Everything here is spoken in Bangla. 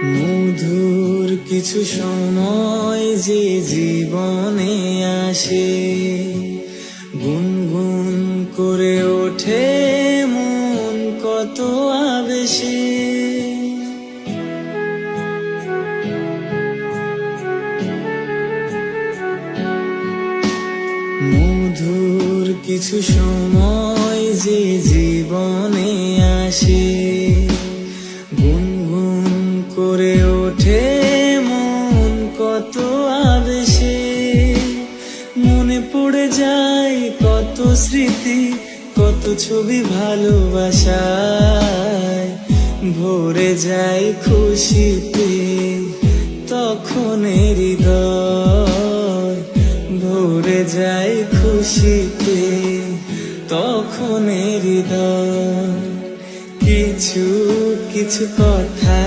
মধুর কিছু সময় যে জীবনে আসে, গুনগুন করে ওঠে মন কত আবেশে। মধুর কিছু সময় যে জীবনে আসে, গুনগুন করে ওঠে মন কত আবেশে। মনে পড়ে যায় কত স্মৃতি, কত ছবি ভালোবাসায়, ভরে যায় খুশিতে তখন হৃদয়, ভরে যায় খুশিতে তখন হৃদয়। কিছু কিছু কথা